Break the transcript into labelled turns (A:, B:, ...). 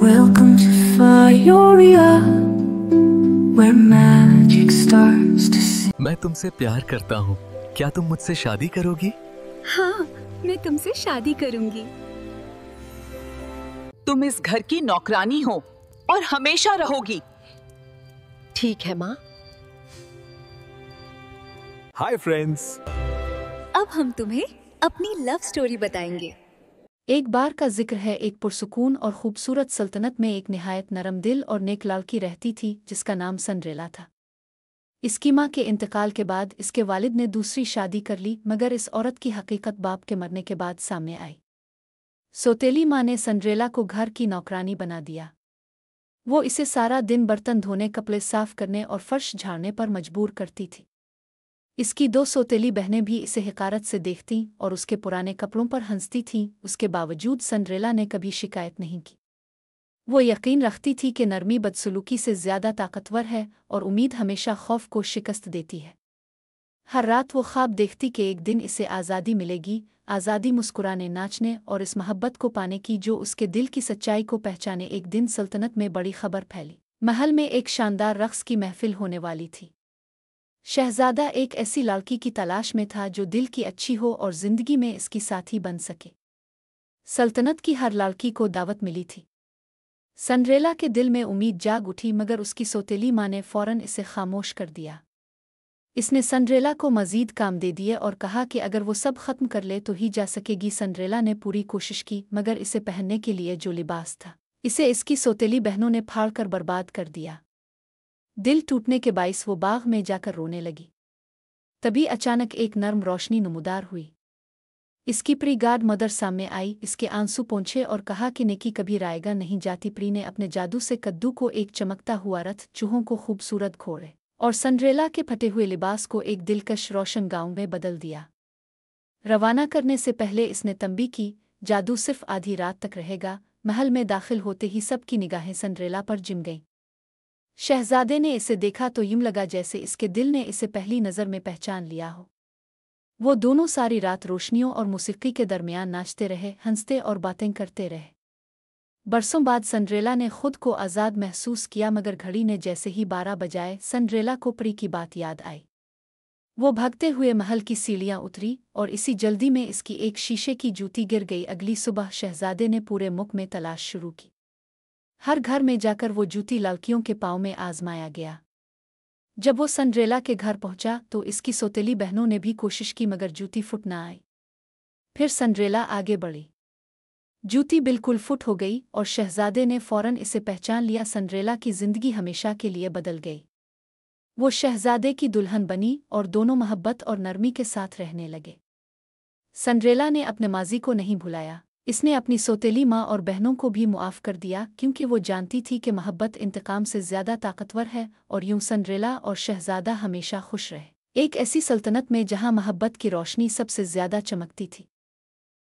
A: Welcome to Fioria, where magic starts to sing.
B: मैं तुमसे प्यार करता हूँ। क्या तुम मुझसे शादी करोगी?
C: हाँ, मैं तुमसे शादी करूंगी।
D: तुम इस घर की नौकरानी हो और हमेशा रहोगी।
C: ठीक है माँ।
B: Hi friends.
C: अब हम तुम्हें अपनी लव स्टोरी बताएंगे।
E: एक बार का जिक्र है, एक पुरसुकून और खूबसूरत सल्तनत में एक निहायत नरम दिल और नेक लड़की रहती थी जिसका नाम सिंड्रेला था। इसकी माँ के इंतकाल के बाद इसके वालिद ने दूसरी शादी कर ली, मगर इस औरत की हकीकत बाप के मरने के बाद सामने आई। सौतेली माँ ने सिंड्रेला को घर की नौकरानी बना दिया। वो इसे सारा दिन बर्तन धोने, कपड़े साफ करने और फर्श झाड़ने पर मजबूर करती थी। इसकी दो सौतेली बहनें भी इसे हिकारत से देखतीं और उसके पुराने कपड़ों पर हंसती थीं। उसके बावजूद सिंड्रेला ने कभी शिकायत नहीं की। वो यकीन रखती थी कि नरमी बदसलूकी से ज़्यादा ताकतवर है और उम्मीद हमेशा खौफ को शिकस्त देती है। हर रात वो ख्वाब देखती कि एक दिन इसे आज़ादी मिलेगी, आज़ादी मुस्कुराने, नाचने और इस मोहब्बत को पाने की जो उसके दिल की सच्चाई को पहचाने। एक दिन सल्तनत में बड़ी खबर फैली। महल में एक शानदार रक़्स की महफिल होने वाली थी। शहजादा एक ऐसी लड़की की तलाश में था जो दिल की अच्छी हो और जिंदगी में इसकी साथी बन सके। सल्तनत की हर लड़की को दावत मिली थी। सिंड्रेला के दिल में उम्मीद जाग उठी, मगर उसकी सौतेली माँ ने फौरन इसे खामोश कर दिया। इसने सिंड्रेला को मजीद काम दे दिए और कहा कि अगर वो सब खत्म कर ले तो ही जा सकेगी। सिंड्रेला ने पूरी कोशिश की, मगर इसे पहनने के लिए जो लिबास था, इसे इसकी सौतेली बहनों ने फाड़ कर बर्बाद कर दिया। दिल टूटने के बाइस वो बाग में जाकर रोने लगी। तभी अचानक एक नर्म रोशनी नमूदार हुई। इसकी प्री गार्ड मदर सामने आई, इसके आंसू पोंछे और कहा कि नेकी कभी रायगा नहीं जाती। प्री ने अपने जादू से कद्दू को एक चमकता हुआ रथ, चूहों को खूबसूरत घोड़े और सिंड्रेला के फटे हुए लिबास को एक दिलकश रोशन गांव में बदल दिया। रवाना करने से पहले इसने तंबी की, जादू सिर्फ आधी रात तक रहेगा। महल में दाखिल होते ही सबकी निगाहें सिंड्रेला पर जिम गईं। शहजादे ने इसे देखा तो यूं लगा जैसे इसके दिल ने इसे पहली नज़र में पहचान लिया हो। वो दोनों सारी रात रोशनियों और मौसीकी के दरमियान नाचते रहे, हंसते और बातें करते रहे। बरसों बाद सिंड्रेला ने खुद को आज़ाद महसूस किया, मगर घड़ी ने जैसे ही 12 बजाए, सिंड्रेला को प्री की बात याद आई। वो भागते हुए महल की सीढ़ियाँ उतरी और इसी जल्दी में इसकी एक शीशे की जूती गिर गई। अगली सुबह शहजादे ने पूरे मुल्क में तलाश शुरू की। हर घर में जाकर वो जूती लड़कियों के पाँव में आजमाया गया। जब वो सिंड्रेला के घर पहुंचा तो इसकी सौतेली बहनों ने भी कोशिश की, मगर जूती फुट न आई। फिर सिंड्रेला आगे बढ़ी। जूती बिल्कुल फुट हो गई और शहजादे ने फौरन इसे पहचान लिया। सिंड्रेला की जिंदगी हमेशा के लिए बदल गई। वो शहजादे की दुल्हन बनी और दोनों मोहब्बत और नरमी के साथ रहने लगे। सिंड्रेला ने अपने माजी को नहीं भुलाया। इसने अपनी सौतेली माँ और बहनों को भी मुआफ़ कर दिया, क्योंकि वो जानती थी कि मोहब्बत इंतकाम से ज़्यादा ताकतवर है। और यूं सिंड्रेला और शहजादा हमेशा खुश रहे, एक ऐसी सल्तनत में जहाँ मोहब्बत की रोशनी सबसे ज़्यादा चमकती थी।